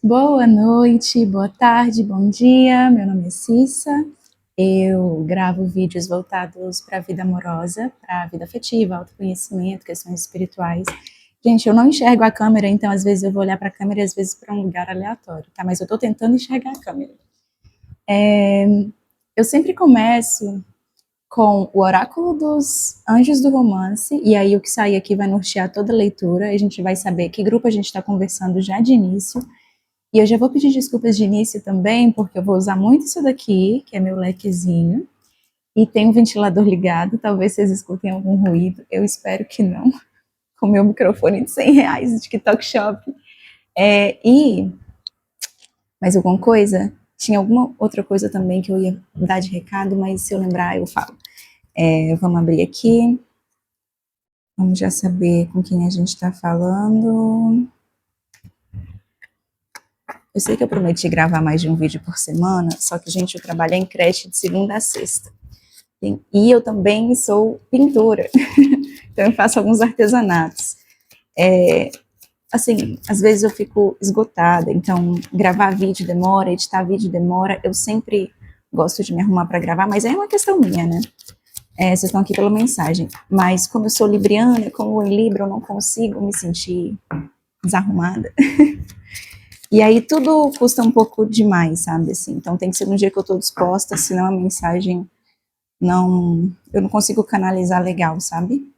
Boa noite, boa tarde, bom dia. Meu nome é Cissa. Eu gravo vídeos voltados para a vida amorosa, para a vida afetiva, autoconhecimento, questões espirituais. Gente, eu não enxergo a câmera, então às vezes eu vou olhar para a câmera e às vezes para um lugar aleatório, tá? Mas eu estou tentando enxergar a câmera. Eu sempre começo com o oráculo dos anjos do romance, e aí o que sair aqui vai nortear toda a leitura, e a gente vai saber que grupo a gente está conversando já de início. E eu já vou pedir desculpas de início também, porque eu vou usar muito isso daqui, que é meu lequezinho, e tem um ventilador ligado, talvez vocês escutem algum ruído, eu espero que não, com meu microfone de R$ 100 de TikTok Shop. E mais alguma coisa? Tinha alguma outra coisa também que eu ia dar de recado, mas se eu lembrar eu falo. Vamos abrir aqui, vamos já saber com quem a gente está falando. Eu sei que eu prometi gravar mais de um vídeo por semana, só que, gente, eu trabalho em creche de segunda a sexta. E eu também sou pintora, então eu faço alguns artesanatos. Assim, às vezes eu fico esgotada, então gravar vídeo demora, editar vídeo demora. Eu sempre gosto de me arrumar para gravar, mas é uma questão minha, né? Vocês estão aqui pela mensagem. Mas como eu sou libriana, como em Libra eu não consigo me sentir desarrumada. E aí tudo custa um pouco demais, sabe? Assim, então tem que ser no dia que eu estou disposta, senão a mensagem eu não consigo canalizar legal, sabe?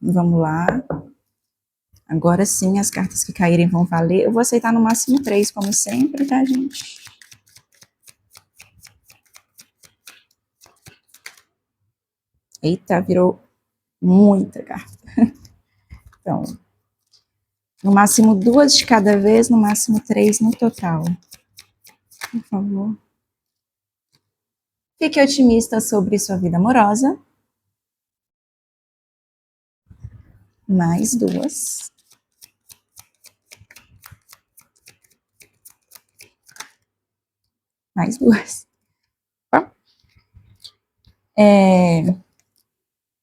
Vamos lá. Agora sim, as cartas que caírem vão valer. Eu vou aceitar no máximo 3, como sempre, tá, gente? Eita, virou muita carta. Então, no máximo 2 de cada vez, no máximo 3 no total. Por favor. Fique otimista sobre sua vida amorosa. Mais 2. Mais 2.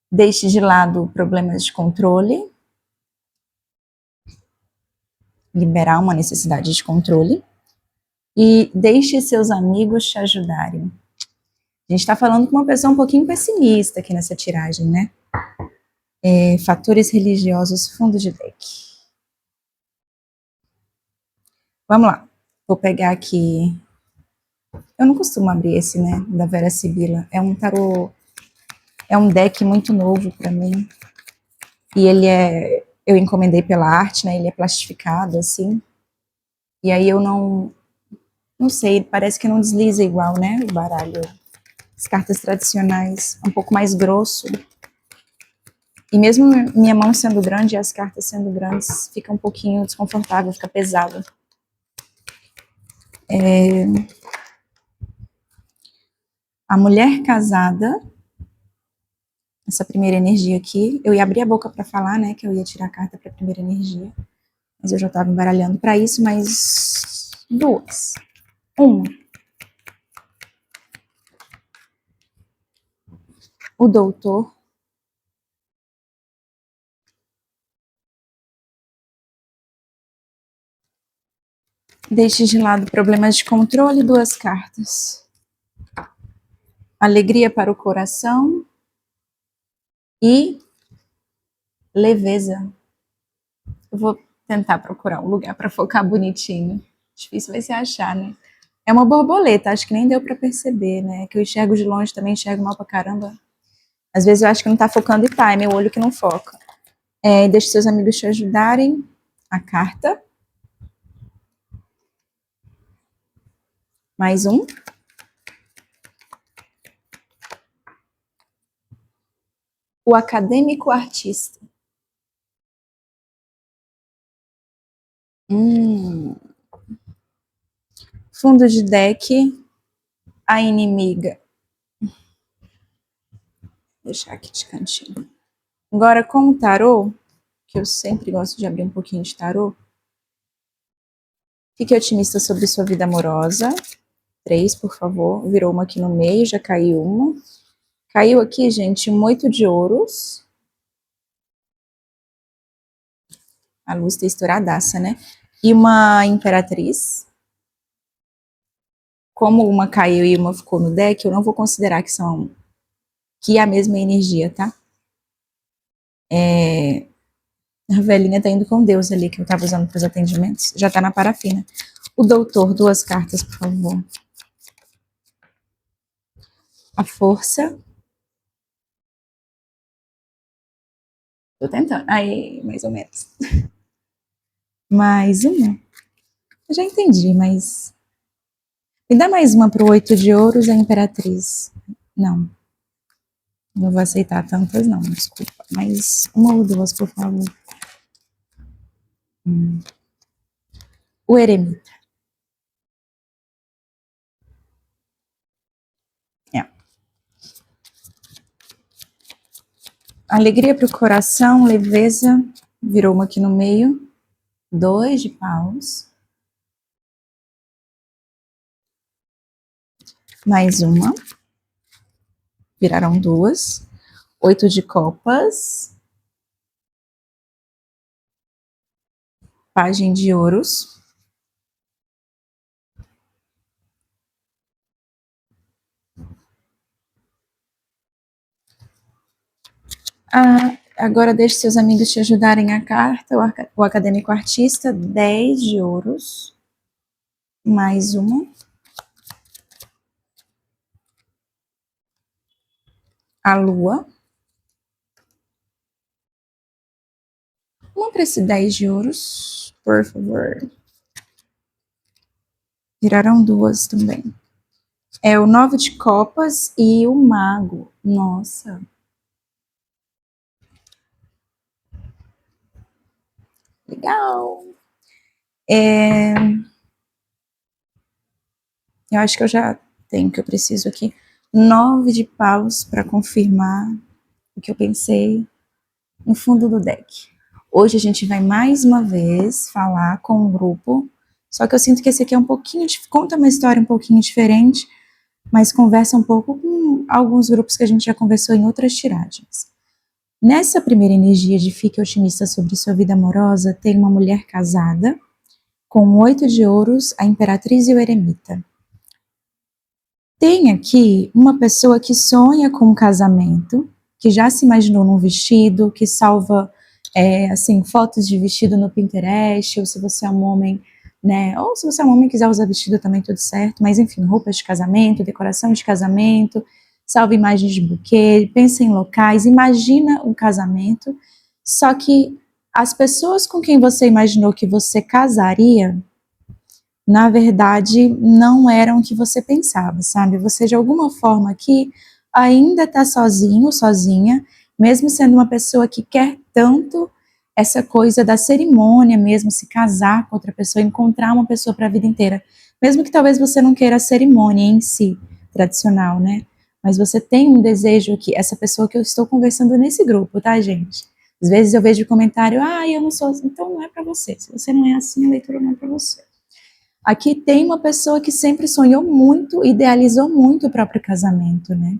Deixe de lado problemas de controle. Liberar uma necessidade de controle. E deixe seus amigos te ajudarem. A gente está falando com uma pessoa um pouquinho pessimista aqui nessa tiragem, né? Fatores religiosos, fundo de deck. Vamos lá. Vou pegar aqui. Eu não costumo abrir esse, né? Da Vera Sibila. É um tarô. É um deck muito novo para mim. E ele é. Eu encomendei pela arte, né? Ele é plastificado, assim. E aí eu não. Não sei, parece que não desliza igual, né? O baralho. As cartas tradicionais. Um pouco mais grosso. E mesmo minha mão sendo grande e as cartas sendo grandes, fica um pouquinho desconfortável, fica pesado. A mulher casada, essa primeira energia aqui, eu ia abrir a boca para falar, né, que eu ia tirar a carta para a primeira energia, mas eu já estava embaralhando para isso, mas 2. 1. O doutor. Deixe de lado problemas de controle, 2 cartas. Alegria para o coração e leveza. Eu vou tentar procurar um lugar para focar bonitinho. Difícil vai ser achar, né? É uma borboleta, acho que nem deu para perceber, né? Que eu enxergo de longe também, enxergo mal pra caramba. Às vezes eu acho que não tá focando e tá, é meu olho que não foca. Deixe seus amigos te ajudarem. A carta. Mais um. O acadêmico artista. Fundo de deck. A inimiga. Vou deixar aqui de cantinho. Agora com o tarô, que eu sempre gosto de abrir um pouquinho de tarô. Fique otimista sobre sua vida amorosa. 3, por favor. Virou uma aqui no meio, já caiu uma. Caiu aqui, gente, um 8 de ouros. A luz tá estouradaça, né? e uma imperatriz. Como uma caiu e uma ficou no deck, eu não vou considerar que é a mesma energia, tá? A velhinha tá indo com Deus ali, que eu tava usando para os atendimentos. Já tá na parafina. O doutor, 2 cartas, por favor. A força. Tô tentando. Aí, mais ou menos. Mais uma. Eu já entendi, mas... Me dá mais uma pro 8 de ouros, a imperatriz. Não. Não vou aceitar tantas, não, desculpa. Mais uma ou 2, por favor. O eremita. É. Alegria pro coração, leveza. Virou uma aqui no meio. 2 de paus. Mais uma. Viraram 2. 8 de copas. Pagem de ouros. Agora deixe seus amigos te ajudarem a carta. O acadêmico artista, 10 de ouros. Mais uma. A lua. Uma para esse 10 de ouros, por favor. Viraram 2 também. É o 9 de copas e o mago. Nossa. Legal. Eu acho que eu já tenho o que eu preciso aqui. 9 de paus para confirmar o que eu pensei no fundo do deck. Hoje a gente vai mais uma vez falar com o grupo, só que eu sinto que esse aqui é um pouquinho, conta uma história um pouquinho diferente, mas conversa um pouco com alguns grupos que a gente já conversou em outras tiragens. Nessa primeira energia de fique otimista sobre sua vida amorosa, tem uma mulher casada, com 8 de ouros, a imperatriz e o eremita. Tem aqui uma pessoa que sonha com um casamento, que já se imaginou num vestido, que salva assim, fotos de vestido no Pinterest, ou se você é um homem, né, ou se você é um homem e quiser usar vestido também, tudo certo, mas enfim, roupas de casamento, decoração de casamento, salva imagens de buquê, pensa em locais, imagina um casamento, só que as pessoas com quem você imaginou que você casaria, na verdade, não eram o que você pensava, sabe? Você, de alguma forma, aqui ainda tá sozinho, sozinha, mesmo sendo uma pessoa que quer tanto essa coisa da cerimônia mesmo, se casar com outra pessoa, encontrar uma pessoa para a vida inteira. Mesmo que talvez você não queira a cerimônia em si, tradicional, né? Mas você tem um desejo que essa pessoa que eu estou conversando nesse grupo, tá, gente? Às vezes eu vejo comentário, eu não sou assim, então não é para você. Se você não é assim, a leitura não é para você. Aqui tem uma pessoa que sempre sonhou muito, idealizou muito o próprio casamento, né?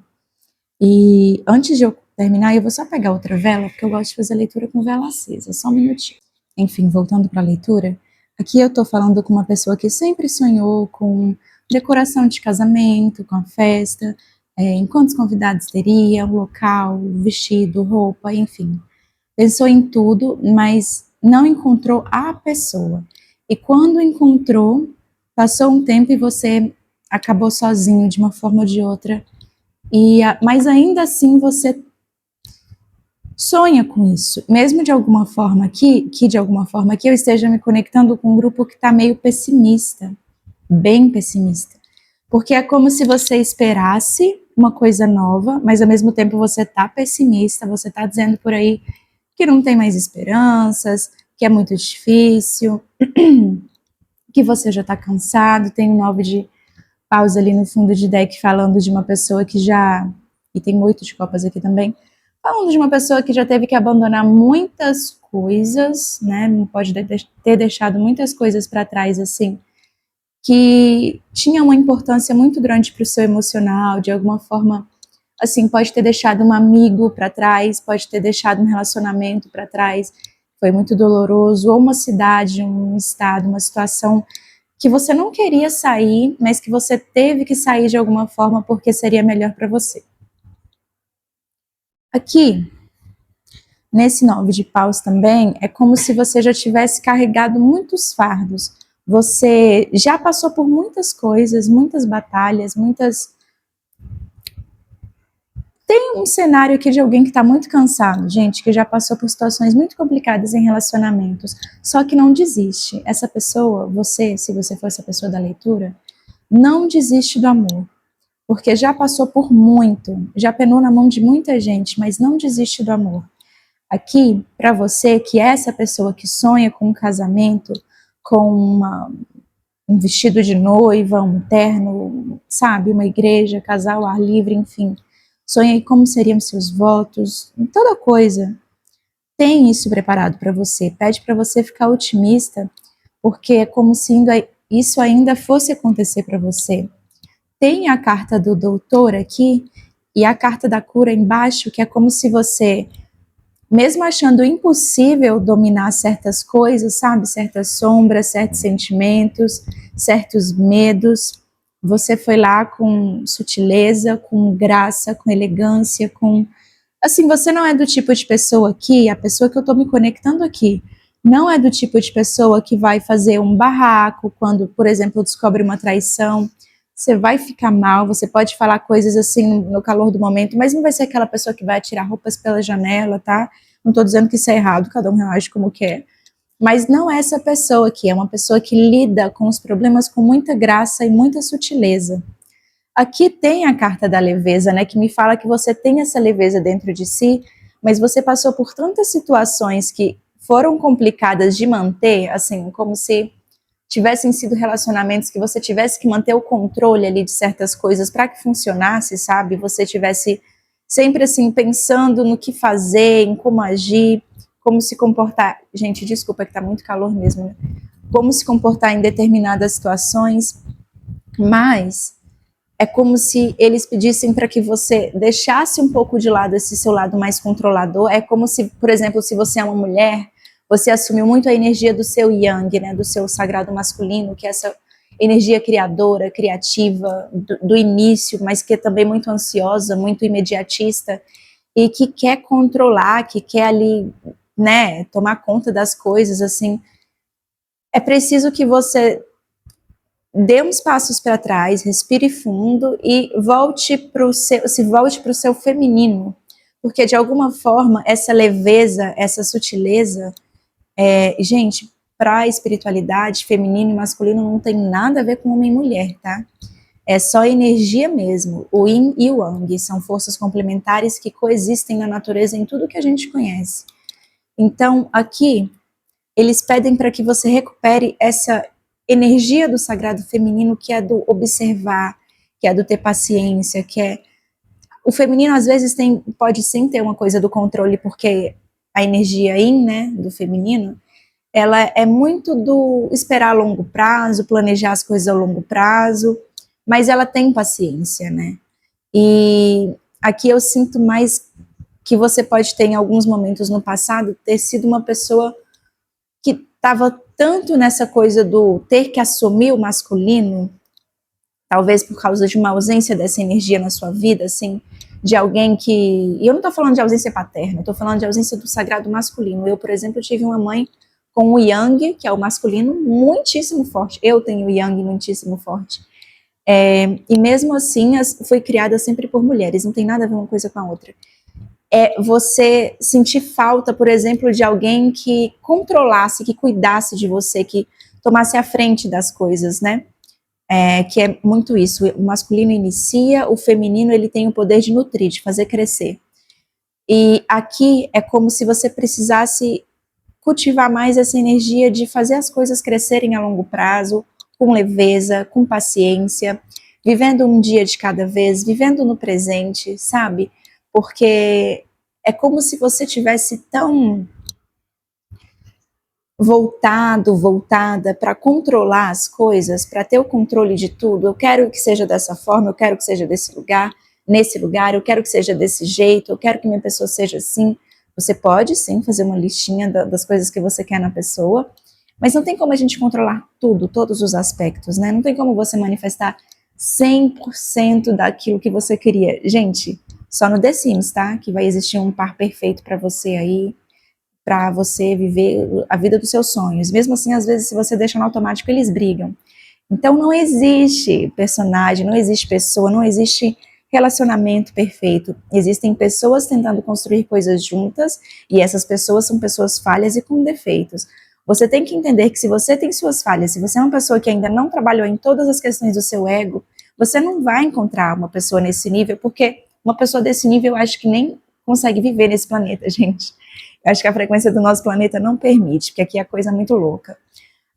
E antes de eu terminar, eu vou só pegar outra vela, porque eu gosto de fazer leitura com vela acesa, só um minutinho. Enfim, voltando para a leitura, aqui eu tô falando com uma pessoa que sempre sonhou com decoração de casamento, com a festa, em quantos convidados teria, o local, vestido, roupa, enfim. Pensou em tudo, mas não encontrou a pessoa. E quando encontrou, passou um tempo e você acabou sozinho de uma forma ou de outra. Mas ainda assim você sonha com isso, mesmo de alguma forma que de alguma forma aqui eu esteja me conectando com um grupo que está meio pessimista, bem pessimista, porque é como se você esperasse uma coisa nova, mas ao mesmo tempo você está pessimista, você está dizendo por aí que não tem mais esperanças, que é muito difícil, que você já está cansado, tem um 9 de paus ali no fundo de deck falando de uma pessoa que já, e tem 8 de copas aqui também, falando de uma pessoa que já teve que abandonar muitas coisas, né, pode ter deixado muitas coisas para trás, assim, que tinha uma importância muito grande para o seu emocional, de alguma forma, assim, pode ter deixado um amigo para trás, pode ter deixado um relacionamento para trás, foi muito doloroso, ou uma cidade, um estado, uma situação que você não queria sair, mas que você teve que sair de alguma forma porque seria melhor para você. Aqui, nesse 9 de paus também, é como se você já tivesse carregado muitos fardos. Você já passou por muitas coisas, muitas batalhas, muitas... Tem um cenário aqui de alguém que está muito cansado, gente, que já passou por situações muito complicadas em relacionamentos, só que não desiste. Essa pessoa, você, se você for essa pessoa da leitura, não desiste do amor, porque já passou por muito, já penou na mão de muita gente, mas não desiste do amor. Aqui, para você, que é essa pessoa que sonha com um casamento, com um vestido de noiva, um terno, sabe, uma igreja, casar ao ar livre, enfim, sonha como seriam seus votos, toda coisa. Tem isso preparado para você. Pede para você ficar otimista, porque é como se isso ainda fosse acontecer para você. Tem a carta do doutor aqui e a carta da cura embaixo, que é como se você, mesmo achando impossível dominar certas coisas, sabe, certas sombras, certos sentimentos, certos medos, você foi lá com sutileza, com graça, com elegância, com... Assim, você não é do tipo de pessoa aqui, a pessoa que eu tô me conectando aqui, não é do tipo de pessoa que vai fazer um barraco quando, por exemplo, descobre uma traição. Você vai ficar mal, você pode falar coisas assim no calor do momento, mas não vai ser aquela pessoa que vai atirar roupas pela janela, tá? Não tô dizendo que isso é errado, cada um reage como quer. Mas não é essa pessoa aqui, é uma pessoa que lida com os problemas com muita graça e muita sutileza. Aqui tem a carta da leveza, né, que me fala que você tem essa leveza dentro de si, mas você passou por tantas situações que foram complicadas de manter, assim, como se tivessem sido relacionamentos que você tivesse que manter o controle ali de certas coisas para que funcionasse, sabe? Você tivesse sempre assim pensando no que fazer, em como agir, como se comportar. Gente, desculpa que tá muito calor mesmo, né? Como se comportar em determinadas situações, mas é como se eles pedissem para que você deixasse um pouco de lado esse seu lado mais controlador. É como se, por exemplo, se você é uma mulher, você assumiu muito a energia do seu yang, né, do seu sagrado masculino, que é essa energia criadora, criativa, do início, mas que é também muito ansiosa, muito imediatista, e que quer controlar, que quer ali, né, tomar conta das coisas, assim. É preciso que você dê uns passos para trás, respire fundo e volte para o seu feminino, porque de alguma forma essa leveza, essa sutileza, gente, para a espiritualidade, feminino e masculino não tem nada a ver com homem e mulher, tá? É só energia mesmo. O yin e o yang são forças complementares que coexistem na natureza em tudo que a gente conhece. Então, aqui, eles pedem para que você recupere essa energia do sagrado feminino, que é do observar, que é do ter paciência, que é... O feminino, às vezes, pode sim ter uma coisa do controle, porque a energia yin, né, do feminino, ela é muito do esperar a longo prazo, planejar as coisas a longo prazo, mas ela tem paciência, né? E aqui eu sinto mais que você pode ter, em alguns momentos no passado, ter sido uma pessoa que estava tanto nessa coisa do ter que assumir o masculino, talvez por causa de uma ausência dessa energia na sua vida, assim, de alguém que... E eu não estou falando de ausência paterna, estou falando de ausência do sagrado masculino. Eu, por exemplo, tive uma mãe com o yang, que é o masculino, muitíssimo forte. Eu tenho o yang muitíssimo forte. E mesmo assim, fui criada sempre por mulheres, não tem nada a ver uma coisa com a outra. É você sentir falta, por exemplo, de alguém que controlasse, que cuidasse de você, que tomasse a frente das coisas, né? Que é muito isso. O masculino inicia, o feminino ele tem o poder de nutrir, de fazer crescer. E aqui é como se você precisasse cultivar mais essa energia de fazer as coisas crescerem a longo prazo, com leveza, com paciência, vivendo um dia de cada vez, vivendo no presente, sabe? Porque é como se você tivesse tão voltada para controlar as coisas, para ter o controle de tudo. Eu quero que seja dessa forma, eu quero que seja desse lugar, nesse lugar, eu quero que seja desse jeito, eu quero que minha pessoa seja assim. Você pode, sim, fazer uma listinha das coisas que você quer na pessoa, mas não tem como a gente controlar tudo, todos os aspectos, né? Não tem como você manifestar 100% daquilo que você queria. Gente, só no The Sims, tá? Que vai existir um par perfeito para você aí, para você viver a vida dos seus sonhos. Mesmo assim, às vezes, se você deixa no automático, eles brigam. Então, não existe personagem, não existe pessoa, não existe relacionamento perfeito. Existem pessoas tentando construir coisas juntas e essas pessoas são pessoas falhas e com defeitos. Você tem que entender que se você tem suas falhas, se você é uma pessoa que ainda não trabalhou em todas as questões do seu ego, você não vai encontrar uma pessoa nesse nível, porque uma pessoa desse nível eu acho que nem consegue viver nesse planeta, gente. Eu acho que a frequência do nosso planeta não permite, porque aqui é coisa muito louca.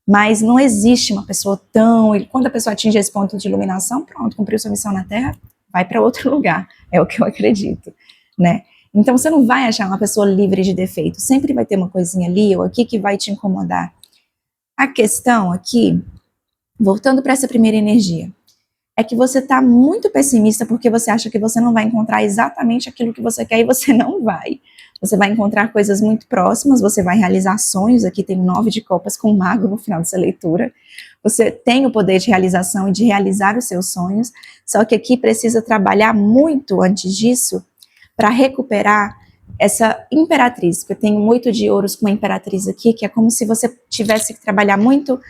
Mas não existe uma pessoa tão... Quando a pessoa atinge esse ponto de iluminação, pronto, cumpriu sua missão na Terra, vai para outro lugar. É o que eu acredito, né? Então você não vai achar uma pessoa livre de defeito. Sempre vai ter uma coisinha ali ou aqui que vai te incomodar. A questão aqui, voltando para essa primeira energia, é que você está muito pessimista porque você acha que você não vai encontrar exatamente aquilo que você quer e você não vai. Você vai encontrar coisas muito próximas, você vai realizar sonhos, aqui tem 9 de copas com o mago no final dessa leitura. Você tem o poder de realização e de realizar os seus sonhos, só que aqui precisa trabalhar muito antes disso para recuperar essa imperatriz, porque eu tenho 8 de ouros com uma imperatriz aqui, que é como se você tivesse que trabalhar muito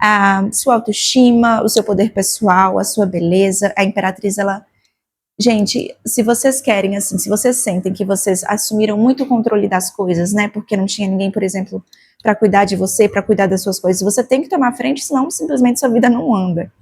a sua autoestima, o seu poder pessoal, a sua beleza. A imperatriz, ela... Gente, se vocês querem, assim, se vocês sentem que vocês assumiram muito o controle das coisas, né, porque não tinha ninguém, por exemplo, para cuidar de você, para cuidar das suas coisas, você tem que tomar frente, senão simplesmente sua vida não anda.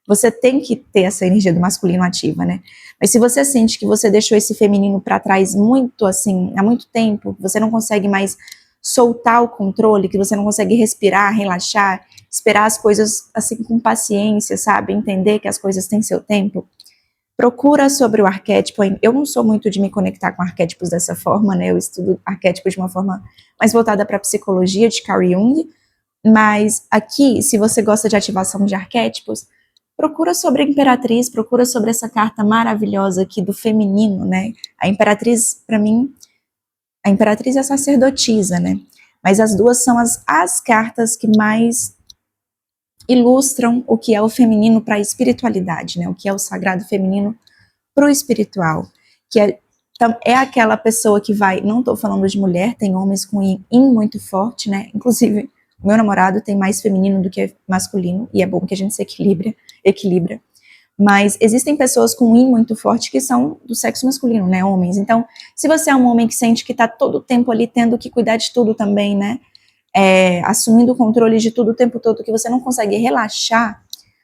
Você tem que ter essa energia do masculino ativa, né? Mas se você sente que você deixou esse feminino para trás muito, assim, há muito tempo, você não consegue mais soltar o controle, que você não consegue respirar, relaxar, esperar as coisas, assim, com paciência, sabe? Entender que as coisas têm seu tempo. Procura sobre o arquétipo. Eu não sou muito de me conectar com arquétipos dessa forma, né? Eu estudo arquétipos de uma forma mais voltada para a psicologia de Carl Jung, mas aqui, se você gosta de ativação de arquétipos, procura sobre a Imperatriz, procura sobre essa carta maravilhosa aqui do feminino, né? A Imperatriz, para mim, a Imperatriz é a sacerdotisa, né? Mas as duas são as cartas que mais ilustram o que é o feminino para a espiritualidade, né? O que é o sagrado feminino para o espiritual, que é aquela pessoa que vai, não estou falando de mulher, tem homens com yin muito forte, né? Inclusive, o meu namorado tem mais feminino do que masculino, e é bom que a gente se equilibra. Mas existem pessoas com yin muito forte que são do sexo masculino, né? Homens. Então, se você é um homem que sente que está todo o tempo ali tendo que cuidar de tudo também, né? Assumindo o controle de tudo o tempo todo, que você não consegue relaxar,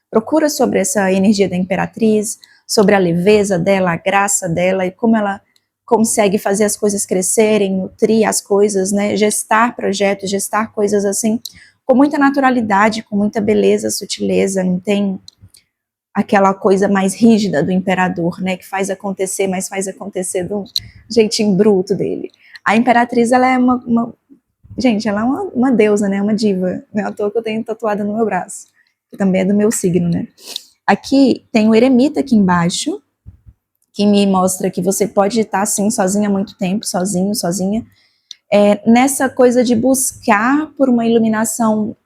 procura sobre essa energia da imperatriz, sobre a leveza dela, a graça dela e como ela consegue fazer as coisas crescerem, nutrir as coisas, né, gestar projetos, gestar coisas assim, com muita naturalidade, com muita beleza, sutileza, não tem aquela coisa mais rígida do imperador, né, que faz acontecer, mas faz acontecer do jeitinho bruto dele. A imperatriz, ela é gente, ela é uma deusa, né, uma diva, não é à toa que eu tenho tatuada no meu braço, que também é do meu signo, né. Aqui tem o eremita aqui embaixo, que me mostra que você pode estar assim sozinha há muito tempo, sozinho, sozinha, nessa coisa de buscar por uma iluminação,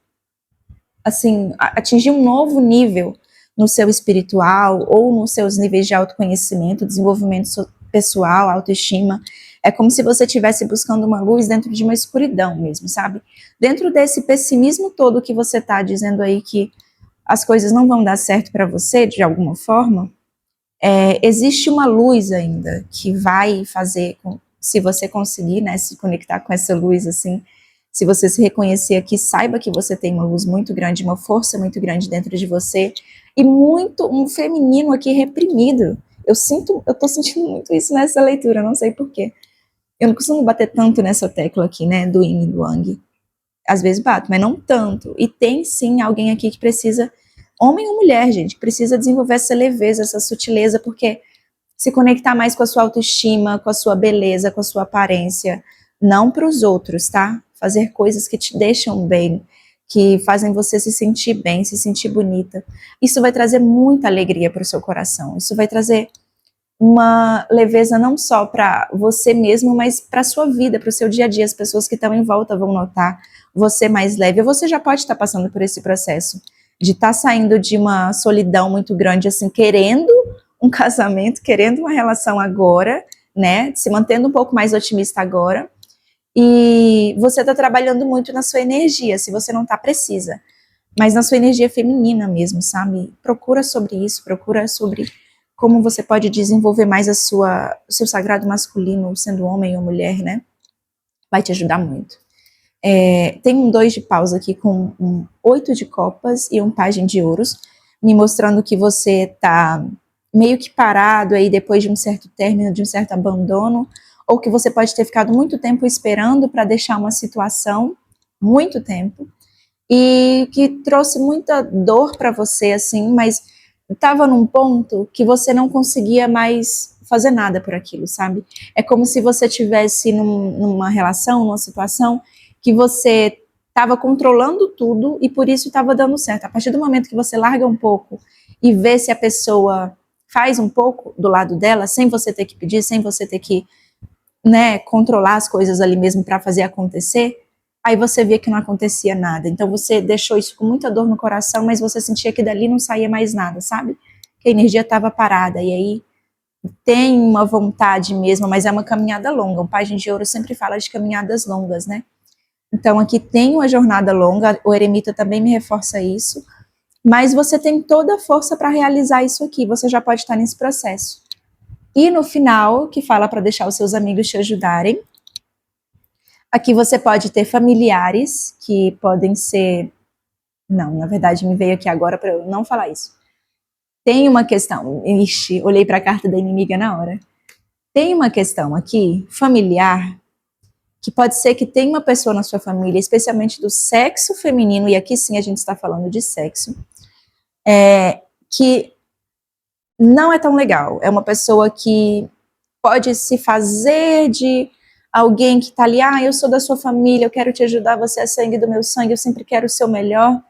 assim, atingir um novo nível no seu espiritual ou nos seus níveis de autoconhecimento, desenvolvimento pessoal, autoestima. É como se você estivesse buscando uma luz dentro de uma escuridão mesmo, sabe? Dentro desse pessimismo todo que você está dizendo aí que as coisas não vão dar certo para você de alguma forma, existe uma luz ainda que vai fazer, se você conseguir, né, se conectar com essa luz assim, se você se reconhecer aqui, saiba que você tem uma luz muito grande, uma força muito grande dentro de você e um feminino aqui reprimido. Eu tô sentindo muito isso nessa leitura, não sei porquê. Eu não costumo bater tanto nessa tecla aqui, né, do yin e do yang. Às vezes bato, mas não tanto. E tem sim alguém aqui que precisa, homem ou mulher, gente, que precisa desenvolver essa leveza, essa sutileza, porque se conectar mais com a sua autoestima, com a sua beleza, com a sua aparência, não para os outros, tá? Fazer coisas que te deixam bem, que fazem você se sentir bem, se sentir bonita. Isso vai trazer muita alegria para o seu coração. Isso vai trazer uma leveza não só para você mesmo, mas para a sua vida, para o seu dia a dia. As pessoas que estão em volta vão notar você mais leve. Ou você já pode estar passando por esse processo de estar saindo de uma solidão muito grande, assim, querendo um casamento, querendo uma relação agora, né? Se mantendo um pouco mais otimista agora. E você está trabalhando muito na sua energia. Se você não está, precisa. Mas na sua energia feminina mesmo, sabe? Procura sobre isso, procura sobre como você pode desenvolver mais o seu sagrado masculino, sendo homem ou mulher, né? Vai te ajudar muito. Tem um 2 de paus aqui com um 8 de copas e um pajem de ouros, me mostrando que você tá meio que parado aí depois de um certo término, de um certo abandono, ou que você pode ter ficado muito tempo esperando para deixar uma situação, muito tempo, e que trouxe muita dor para você, assim, mas estava num ponto que você não conseguia mais fazer nada por aquilo, sabe? É como se você tivesse numa relação, numa situação que você estava controlando tudo e por isso estava dando certo. A partir do momento que você larga um pouco e vê se a pessoa faz um pouco do lado dela, sem você ter que pedir, sem você ter que, né, controlar as coisas ali mesmo para fazer acontecer, aí você via que não acontecia nada. Então você deixou isso com muita dor no coração, mas você sentia que dali não saía mais nada, sabe? Que a energia estava parada. E aí tem uma vontade mesmo, mas é uma caminhada longa. O Pajem de Ouro sempre fala de caminhadas longas, né? Então aqui tem uma jornada longa, o eremita também me reforça isso, mas você tem toda a força para realizar isso aqui, você já pode estar nesse processo. E no final, que fala para deixar os seus amigos te ajudarem, aqui você pode ter familiares que podem ser... Não, na verdade me veio aqui agora para eu não falar isso. Tem uma questão, ixi, olhei para a carta da inimiga na hora. Tem uma questão aqui, familiar, que pode ser que tenha uma pessoa na sua família, especialmente do sexo feminino, e aqui sim a gente está falando de sexo, que não é tão legal. É uma pessoa que pode se fazer de alguém que está ali, eu sou da sua família, eu quero te ajudar, você é sangue do meu sangue, eu sempre quero o seu melhor.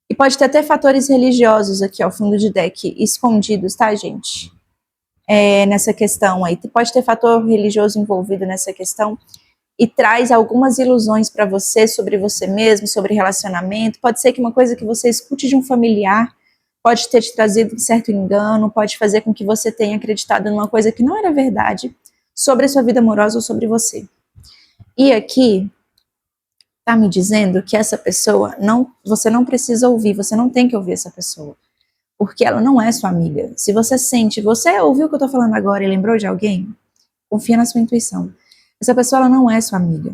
E pode ter até fatores religiosos aqui ao fundo de deck, escondidos, tá, gente? Nessa questão aí. Pode ter fator religioso envolvido nessa questão e traz algumas ilusões para você sobre você mesmo, sobre relacionamento. Pode ser que uma coisa que você escute de um familiar pode ter te trazido um certo engano, pode fazer com que você tenha acreditado numa coisa que não era verdade sobre a sua vida amorosa ou sobre você. E aqui tá me dizendo que essa pessoa, você não precisa ouvir, você não tem que ouvir essa pessoa, porque ela não é sua amiga. Se você sente, você ouviu o que eu tô falando agora e lembrou de alguém, confia na sua intuição. Essa pessoa, ela não é sua amiga.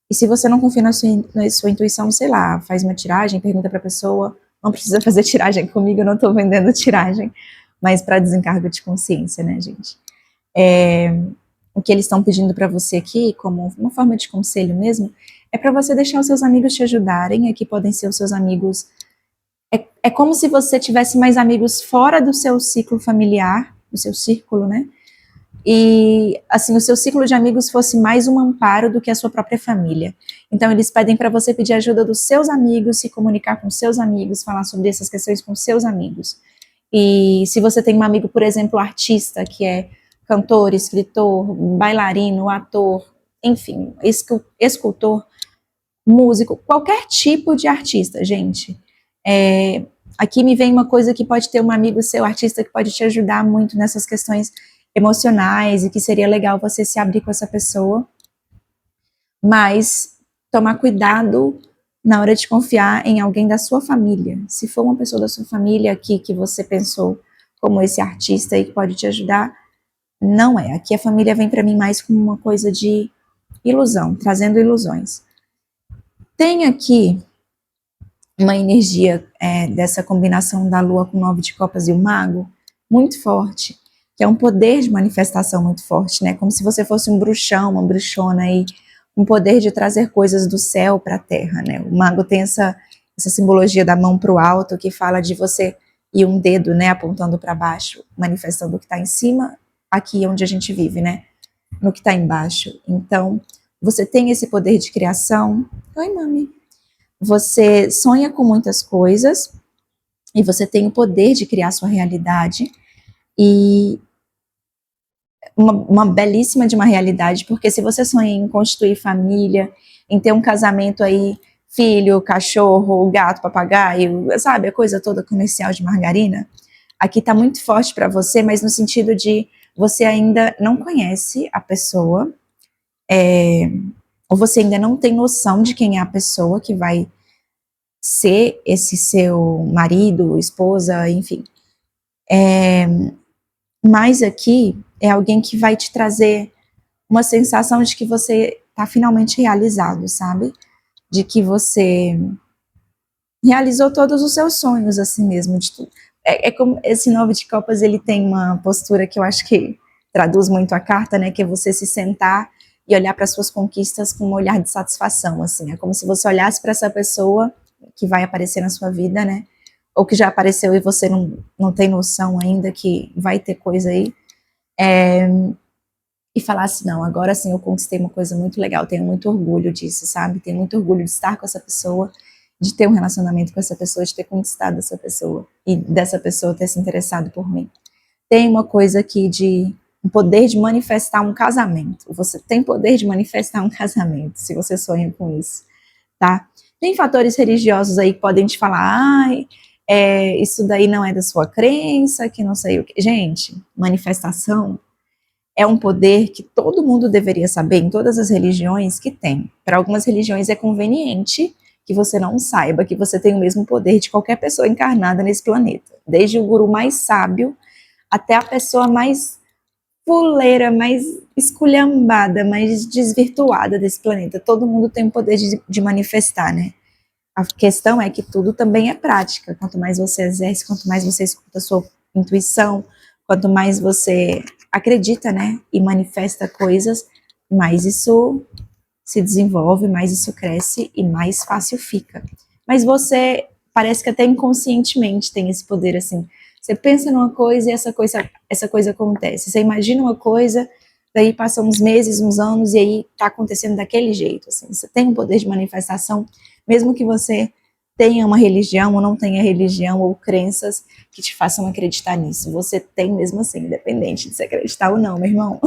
E se você não confia na sua intuição, sei lá, faz uma tiragem, pergunta pra pessoa, não precisa fazer tiragem comigo, eu não tô vendendo tiragem, mas para desencargo de consciência, né, gente? O que eles estão pedindo para você aqui, como uma forma de conselho mesmo, é para você deixar os seus amigos te ajudarem. Aqui podem ser os seus amigos. É como se você tivesse mais amigos fora do seu ciclo familiar, do seu círculo, né? E, assim, o seu ciclo de amigos fosse mais um amparo do que a sua própria família. Então, eles pedem para você pedir ajuda dos seus amigos, se comunicar com seus amigos, falar sobre essas questões com seus amigos. E se você tem um amigo, por exemplo, artista, que é cantor, escritor, bailarino, ator, enfim, escultor, músico, qualquer tipo de artista, gente. Aqui me vem uma coisa que pode ter um amigo seu, artista, que pode te ajudar muito nessas questões emocionais e que seria legal você se abrir com essa pessoa, mas tomar cuidado na hora de confiar em alguém da sua família. Se for uma pessoa da sua família aqui que você pensou como esse artista aí que pode te ajudar, não é. Aqui a família vem para mim mais como uma coisa de ilusão, trazendo ilusões. Tem aqui uma energia dessa combinação da lua com 9 de copas e o mago muito forte, que é um poder de manifestação muito forte, né? Como se você fosse um bruxão, uma bruxona aí, um poder de trazer coisas do céu para a terra, né? O mago tem essa simbologia da mão para o alto, que fala de você e um dedo, né, apontando para baixo, manifestando o que está em cima, aqui onde a gente vive, né? No que está embaixo. Então, você tem esse poder de criação. Oi, mami. Você sonha com muitas coisas e você tem o poder de criar sua realidade. E uma belíssima de uma realidade, porque se você sonha em constituir família, em ter um casamento aí, filho, cachorro, gato, papagaio, sabe, a coisa toda comercial de margarina, aqui tá muito forte para você, mas no sentido de você ainda não conhece a pessoa, ou você ainda não tem noção de quem é a pessoa que vai ser esse seu marido, esposa, enfim. Mas aqui é alguém que vai te trazer uma sensação de que você está finalmente realizado, sabe? De que você realizou todos os seus sonhos, assim mesmo. É como esse 9 de copas, ele tem uma postura que eu acho que traduz muito a carta, né? Que é você se sentar e olhar para suas conquistas com um olhar de satisfação, assim. É como se você olhasse para essa pessoa que vai aparecer na sua vida, né? Ou que já apareceu e você não tem noção ainda que vai ter coisa aí. E falasse, não, agora sim eu conquistei uma coisa muito legal, tenho muito orgulho disso, sabe? Tenho muito orgulho de estar com essa pessoa, de ter um relacionamento com essa pessoa, de ter conquistado essa pessoa e dessa pessoa ter se interessado por mim. Tem uma coisa aqui de um poder de manifestar um casamento. Você tem poder de manifestar um casamento, se você sonha com isso, tá? Tem fatores religiosos aí que podem te falar, ai, isso daí não é da sua crença, que não sei o que. Gente, manifestação é um poder que todo mundo deveria saber em todas as religiões que tem. Para algumas religiões é conveniente que você não saiba que você tem o mesmo poder de qualquer pessoa encarnada nesse planeta. Desde o guru mais sábio até a pessoa mais fuleira, mais esculhambada, mais desvirtuada desse planeta. Todo mundo tem o poder de manifestar, né? A questão é que tudo também é prática. Quanto mais você exerce, quanto mais você escuta a sua intuição, quanto mais você acredita, né, e manifesta coisas, mais isso se desenvolve, mais isso cresce e mais fácil fica. Mas você parece que até inconscientemente tem esse poder assim. Você pensa numa coisa e essa coisa acontece. Você imagina uma coisa, daí passam uns meses, uns anos e aí tá acontecendo daquele jeito, assim. Você tem um poder de manifestação, mesmo que você tenha uma religião ou não tenha religião ou crenças que te façam acreditar nisso. Você tem mesmo assim, independente de se acreditar ou não, meu irmão.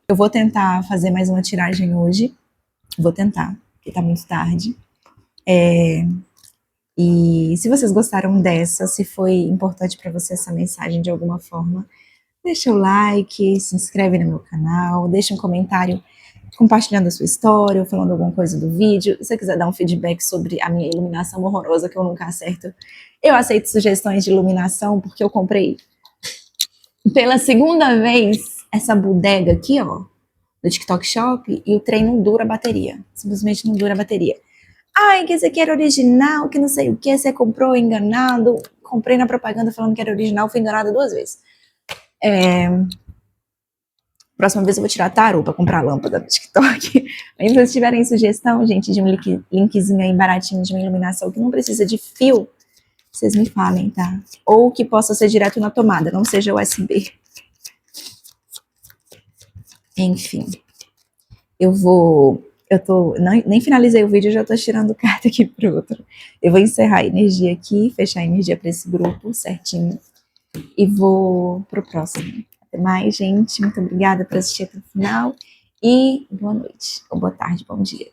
Eu vou tentar fazer mais uma tiragem hoje. Vou tentar, porque tá muito tarde. E se vocês gostaram dessa, se foi importante para você essa mensagem de alguma forma, deixa o like, se inscreve no meu canal, deixa um comentário compartilhando a sua história ou falando alguma coisa do vídeo. Se você quiser dar um feedback sobre a minha iluminação horrorosa, que eu nunca acerto, eu aceito sugestões de iluminação, porque eu comprei pela segunda vez essa bodega aqui, ó, do TikTok Shop, e o trem não dura a bateria. Simplesmente não dura a bateria. Ai, que esse aqui era original, que não sei o que, você comprou enganado. Comprei na propaganda falando que era original, fui enganada 2 vezes. Próxima vez eu vou tirar tarô pra comprar lâmpada do TikTok. Mas se vocês tiverem sugestão, gente, de um linkzinho aí baratinho de uma iluminação que não precisa de fio, vocês me falem, tá? Ou que possa ser direto na tomada, não seja USB. Enfim. Nem finalizei o vídeo, já tô tirando carta aqui pro outro. Eu vou encerrar a energia aqui, fechar a energia para esse grupo certinho. E vou pro próximo. Até mais, gente. Muito obrigada por assistir até o final. E boa noite, ou boa tarde, bom dia.